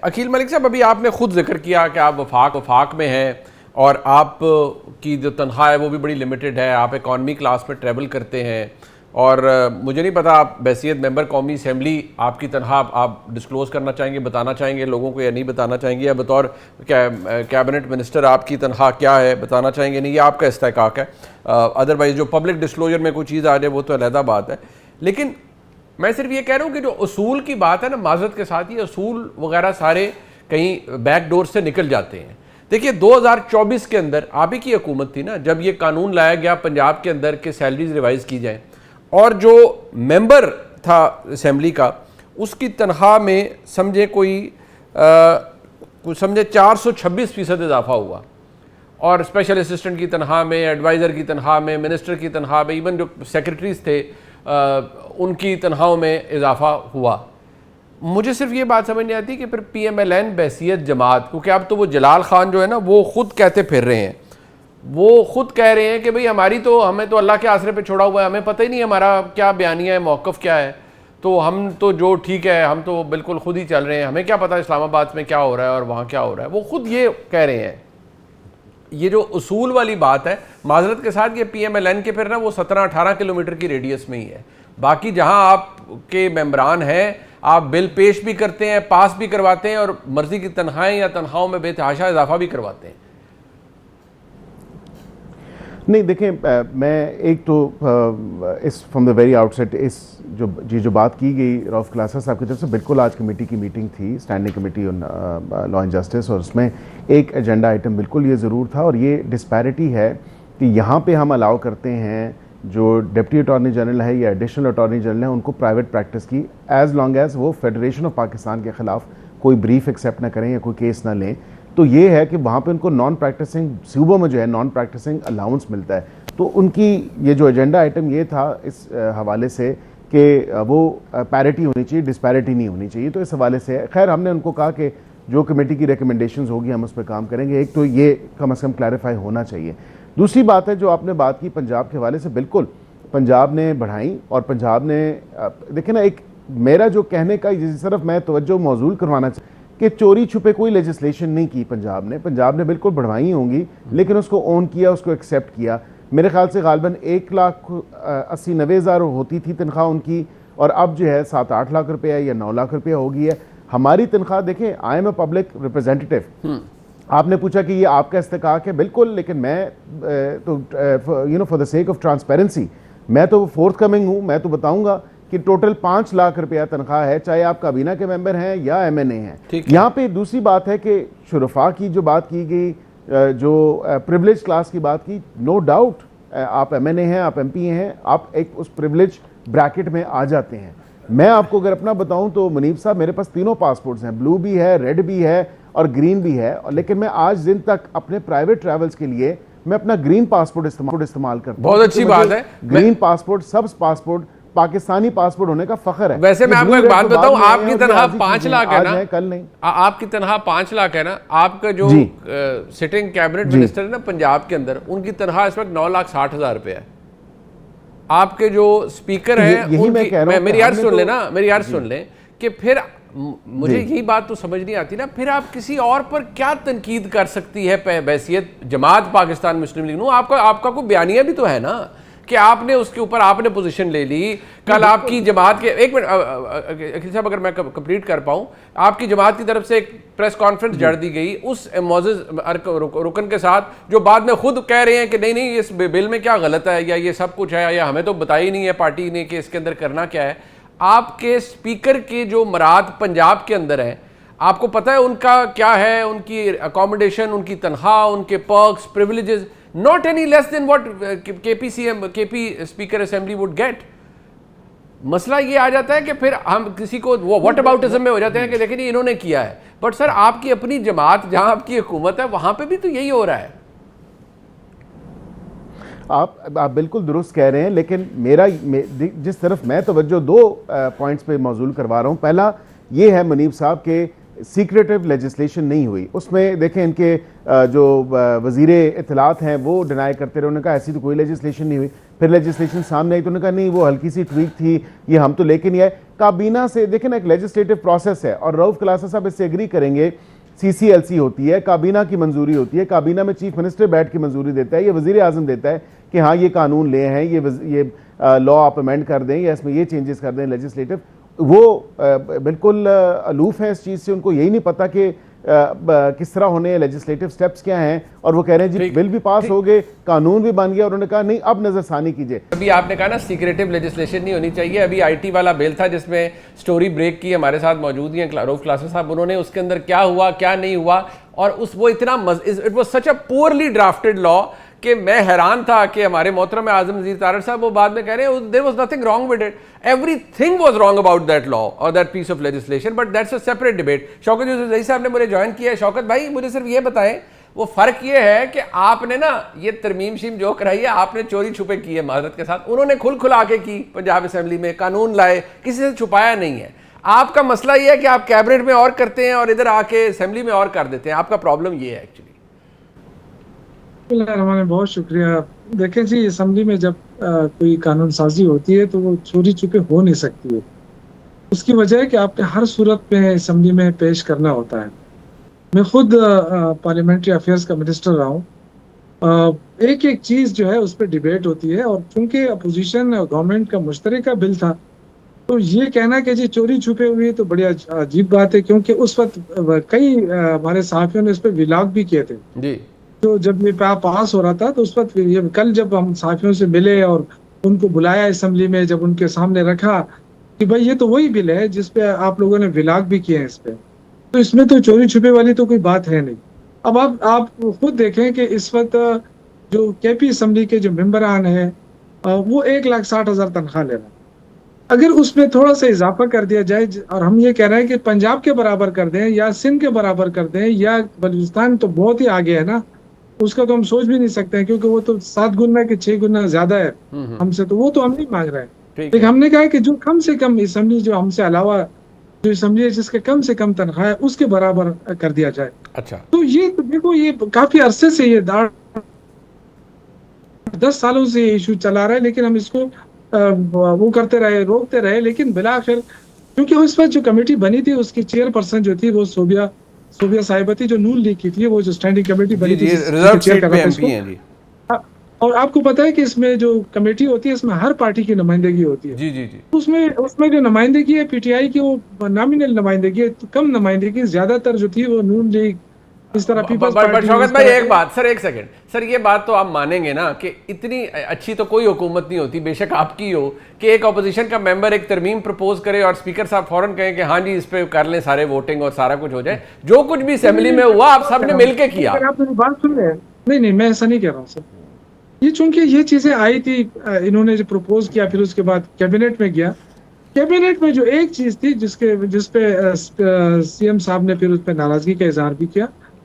अकील मलिक साहब, अभी आपने खुद जिक्र किया कि आप वफाक में हैं और आप की जो तनख्वाह है वो भी बड़ी लिमिटेड है, आप इकॉनमी क्लास में ट्रैवल करते हैं और मुझे नहीं पता आप बहसीत मेंबर कौमी असम्बली आपकी तनख्वाह आप डिस्क्लोज़ करना चाहेंगे, बताना चाहेंगे लोगों को या नहीं बताना चाहेंगे, या बतौर कैबिनेट मिनिस्टर आपकी तनख्वाह क्या है बताना चाहेंगे नहीं, ये आपका इस्तेहकाक है। अदरवाइज़ जो पब्लिक डिस्क्लोजर में कोई चीज़ आ जाए वो तो अलहदा बात है। लेकिन मैं सिर्फ ये कह रहा हूँ कि जो उसूल की बात है ना, माजरत के साथ ये उसूल वगैरह सारे कहीं बैक डोर से निकल जाते हैं। देखिए 2024 के अंदर आप ही की हुकूमत थी ना जब ये कानून लाया गया पंजाब के अंदर कि सैलरीज रिवाइज की जाए, और जो मेंबर था असम्बली का उसकी तनख्वाह में समझे कुछ समझे 426% इजाफा हुआ, और स्पेशल असिस्टेंट की तनख्वाह में, एडवाइज़र की तनख्वाह में, मिनिस्टर की तनख्वाह में, इवन जो सेक्रेटरीज थे उनकी तनख्वाहों में इजाफा हुआ। मुझे सिर्फ ये बात समझ नहीं आती कि फिर PMLN बहसीत जमात, क्योंकि अब तो वो जलाल खान जो है ना वो खुद कहते फिर रहे हैं, वो खुद कह रहे हैं कि भाई हमें तो अल्लाह के आसरे पे छोड़ा हुआ है, हमें पता ही नहीं हमारा क्या बयानिया है, मौक़िफ़ क्या है, तो हम तो जो ठीक है हम तो बिल्कुल खुद ही चल रहे हैं, हमें क्या पता इस्लामाबाद में क्या हो रहा है और वहाँ क्या हो रहा है। वो खुद ये कह रहे हैं। ये जो उसूल वाली बात है, माजरत के साथ ये PMLN के फिर ना वो 17-18 किलोमीटर की रेडियस में ही है। बाकी जहां आपके मेंबरान हैं आप बिल पेश भी करते हैं, पास भी करवाते हैं और मर्जी की तनख्वाहें या तनख्वाहों में बेतहाशा इजाफा भी करवाते हैं। नहीं देखें, मैं एक तो इस फ्रॉम द वेरी आउटसेट इस जो बात की गई रऊफ क्लासा साहब की तरफ से, बिल्कुल आज कमेटी की मीटिंग थी, standing committee on law and justice, और उसमें एक एजेंडा आइटम बिल्कुल ये ज़रूर था, और ये डिस्पैरिटी है कि यहाँ पे हम अलाउ करते हैं जो डिप्टी अटॉर्नी जनरल है या एडिशनल अटॉर्नी जनरल है उनको प्राइवेट प्रैक्टिस की, एज लॉन्ग एज वो फेडरेशन ऑफ पाकिस्तान के ख़िलाफ़ कोई ब्रीफ एक्सेप्ट ना करें या कोई केस ना लें। तो ये है कि वहाँ पे उनको नॉन प्रैक्टिसिंग सूबों में जो है नॉन प्रैक्टिसिंग अलाउंस मिलता है। तो उनकी ये जो एजेंडा आइटम ये था इस हवाले से कि वो पैरिटी होनी चाहिए, डिस्पैरिटी नहीं होनी चाहिए। तो इस हवाले से खैर हमने उनको कहा कि जो कमेटी की रिकमेंडेशंस होगी हम उस पर काम करेंगे। एक तो ये कम से कम क्लैरिफाई होना चाहिए। दूसरी बात है जो आपने बात की पंजाब के हवाले से, बिल्कुल पंजाब ने बढ़ाई, और पंजाब ने देखे ना, एक मेरा जो कहने का सिर्फ मैं तवज्जो मौजूल करवाना चाहिए कि चोरी छुपे कोई लेजिस्लेशन नहीं की पंजाब ने बिल्कुल बढ़वाई होंगी, लेकिन उसको ओन किया, उसको एक्सेप्ट किया। मेरे ख्याल से गालबन 1,80,90,000 होती थी तनख्वाह उनकी, और अब जो है 7-8 लाख रुपया या 9 लाख रुपया हो गई है। हमारी तनख्वाह देखें, I am a public representative. आपने पूछा कि ये आपका इस्तेकाक है, बिल्कुल, लेकिन मैं तो for the sake of transparency मैं तो फोर्थ कमिंग हूँ। मैं तो बताऊंगा कि टोटल 5 लाख रुपया तनख्वाह है, चाहे आप काबीना के मेंबर हैं या MNA हैं। यहाँ पे दूसरी बात है कि शुरफा की जो बात की गई, जो प्रिविलेज क्लास की बात की, नो डाउट आप MNA हैं, आप MP हैं, आप एक उस प्रिविलेज ब्रैकेट में आ जाते हैं। मैं आपको अगर अपना बताऊं तो मुनीब साहब, मेरे पास तीनों पासपोर्ट्स हैं, ब्लू भी है, रेड भी है और ग्रीन भी है, लेकिन मैं आज दिन तक अपने प्राइवेट ट्रैवल्स के लिए मैं अपना ग्रीन पासपोर्ट इस्तेमाल करता हूं। बहुत अच्छी बात है। ग्रीन पासपोर्ट, सब पासपोर्ट, पाकिस्तानी पासपोर्ट होने का फख्र है। वैसे मैं आपको एक बात बताऊं, आपकी तनख्वाह 5 लाख है ना, कल नहीं, आपकी तनख्वाह 5 लाख है ना। आपका जो सिटिंग कैबिनेट मिनिस्टर है ना पंजाब के अंदर, उनकी तनख्वाह इस वक्त 9,60,000 रुपया है। आपके जो स्पीकर हैं, मेरी यार सुन ले ना, मेरी यार सुन ले कि फिर मुझे यही बात तो समझ नहीं आती ना, फिर आप किसी और पर क्या तनकीद कर सकती है बहसीत जमात पाकिस्तान मुस्लिम लीग। आपका कोई बयानिया भी तो है ना कि आपने उसके ऊपर आपने पोजीशन ले ली। कल आपकी जमात के, एक मिनट अखिल साहब अगर मैं कंप्लीट कर पाऊँ, आपकी जमात की तरफ से एक प्रेस कॉन्फ्रेंस जड़ दी गई उस मोअज़्ज़ज़ रुकन के साथ, जो बाद में खुद कह रहे हैं कि नहीं इस बिल में क्या गलत है या ये सब कुछ है या हमें तो बताया ही नहीं है पार्टी ने कि इसके अंदर करना क्या है। आपके स्पीकर के जो मराद पंजाब के अंदर है, आपको पता है उनका क्या है, उनकी अकोमोडेशन, उनकी तनख्वाह, उनके perks, privileges, not any less than what KP speaker assembly would get. मसला ये आ जाता है कि फिर हम किसी को वो व्हाट अबाउटिज्म में हो जाते हैं कि देखिए नहीं इन्होंने किया है, बट सर आपकी अपनी जमात जहां आपकी हुकूमत है वहां पे भी तो यही हो रहा है। आप बिल्कुल दुरुस्त कह रहे हैं, लेकिन जिस तरफ मैं तवज्जो 2 पॉइंट्स पे मौजूल करवा रहा हूं। पहला ये है मुनीब साहब के सीक्रेटिव लेजिस्लेशन नहीं हुई। उसमें देखें इनके जो वज़ीरे इत्तलात हैं वो डिनाई करते रहे, उन्होंने कहा ऐसी तो कोई लेजिस्लेशन नहीं हुई। फिर लेजिस्लेशन सामने आई तो उन्होंने कहा नहीं वो हल्की सी ट्वीक थी, ये हम तो लेके नहीं आए। काबीना से देखें ना, एक लेजिस्लेटिव प्रोसेस है और रऊफ क्लासा साहब इससे एग्री करेंगे, CCLC होती है, काबीना की मंजूरी होती है, काबीना में चीफ मिनिस्टर बैठ के मंजूरी देता है, ये वज़ीर आज़म देता है कि हाँ ये कानून ले हैं, ये लॉ आप अमेंड कर दें या इसमें ये चेंजेस कर दें लेजिस्लेटिव। वो बिल्कुल अलूफ हैं इस चीज़ से, उनको यही नहीं पता कि किस तरह होने लेजिस्लेटिव स्टेप्स क्या हैं, और वो कह रहे हैं जी बिल भी पास हो गए, कानून भी बन गया, और उन्होंने कहा नहीं अब नजरसानी कीजिए। अभी आपने कहा ना सीक्रेटिव लेजिस्लेशन नहीं होनी चाहिए, अभी IT वाला बिल था जिसमें स्टोरी ब्रेक की हमारे साथ मौजूद हैं रऊफ क्लासा साहब, उन्होंने उसके अंदर क्या हुआ क्या नहीं हुआ, और वो इतना it was such a poorly drafted law कि मैं हैरान था कि हमारे मोहतरम आज़म वज़ीर तारड़ साहब वो बाद में कह रहे हैं there was nothing wrong with it, everything was wrong about that law और that piece of legislation, but that's a separate debate. Shaukat Yousafzai साहब ने मुझे ज्वाइन किया है। शौकत भाई मुझे सिर्फ ये बताएं, वो फ़र्क ये है कि आपने ना ये तरमीम शीम जो कराई है आपने चोरी छुपे की है माजरत के साथ, उन्होंने खुल खुला के की, पंजाब असेंबली में कानून लाए, किसी से छुपाया नहीं है। आपका मसला ये है कि आप कैबिनेट में और करते हैं और इधर आके असेंबली में और कर देते हैं, आपका प्रॉब्लम ये है एक्चुअली। हमारे बहुत शुक्रिया। देखें जी, असेंबली में जब कोई कानून साजी होती है तो वो चोरी छुपे हो नहीं सकती है। उसकी वजह है कि आपने हर सूरत में असेंबली में पेश करना होता है। मैं खुद पार्लियामेंट्री अफेयर्स का मिनिस्टर रहा हूँ। एक एक चीज़ जो है उस पर डिबेट होती है, और चूंकि अपोजिशन गवर्नमेंट का मुश्तरका बिल था तो ये कहना कि जी चोरी छुपे हुई तो बड़ी अजीब बात है, क्योंकि उस वक्त कई हमारे सहाफ़ियों ने इस पर विलाग भी किए थे जी। तो जब ये पास हो रहा था तो उस वक्त ये कल जब हम साथियों से मिले और उनको बुलाया असेंबली में, जब उनके सामने रखा कि भाई ये तो वही बिल है जिस पे आप लोगों ने विलाग भी किए हैं इस पे, तो इसमें तो चोरी छुपे वाली तो कोई बात है नहीं। अब आप खुद देखें कि इस वक्त जो KP असेंबली के जो मेंबरान हैं वो 1,60,000 तनख्वाह ले रहे हैं। अगर उसमें थोड़ा सा इजाफा कर दिया जाए, और हम ये कह रहे हैं कि पंजाब के बराबर कर दें या सिंध के बराबर कर दें या बलूचिस्तान, तो बहुत ही आगे है ना, उसका तो हम सोच भी नहीं सकते हैं, क्योंकि वो तो 7 गुना के 6 गुना ज्यादा है हमसे, तो वो तो हम नहीं मांग रहे हैं। लेकिन हमने कहा कि जो कम से कम असेंबली, जो हमसे अलावा जो असेंबली है जिसके कम से कम तनख्वाह है, उसके बराबर कर दिया जाए। अच्छा, तो ये तो देखो, ये काफी अरसे से ये 10 सालों से ये इशू चला रहा है, लेकिन हम इसको वो करते रहे, रोकते रहे, लेकिन बिलाखिर क्योंकि उस वक्त जो कमेटी बनी थी उसकी चेयरपर्सन जो थी वो सोबिया साहिबा थी, जो नून लीग की थी, वो जो स्टैंडिंग कमेटी बनी थी, रिजर्व सीट पे एमपी हैं जी। और आपको पता है कि इसमें जो कमेटी होती है इसमें हर पार्टी की नुमाइंदगी होती है। जी जी जी। उसमें जो नुमाइंदगी है PTI की, वो नॉमिनल नुमाइंदगी है, तो कम नुमाइंदगी, ज्यादातर जो थी वो नून लीग, इस तरह पीपल्स पार्टी। शौकत भाई एक बात सर, एक सेकंड सर, ये बात तो आप मानेंगे ना कि इतनी अच्छी तो कोई हुकूमत नहीं होती, बेशक आपकी हो, कि एक अपोजिशन का मेंबर एक तरमीम प्रपोज करे और स्पीकर साहब फौरन कहें कि हाँ जी इस पे कर लें सारे वोटिंग और सारा कुछ हो जाए। जो कुछ भी असेंबली में हुआ आप सब ने मिलकर किया। आप मेरी बात सुन रहे हैं? नहीं, मैं ऐसा नहीं कह रहा हूँ सर। ये चूंकि ये चीजें आई थी, इन्होंने जो प्रपोज किया, फिर उसके बाद कैबिनेट में गया। कैबिनेट में जो एक चीज थी जिसपे CM साहब ने फिर उस पर नाराजगी का इजहार भी किया,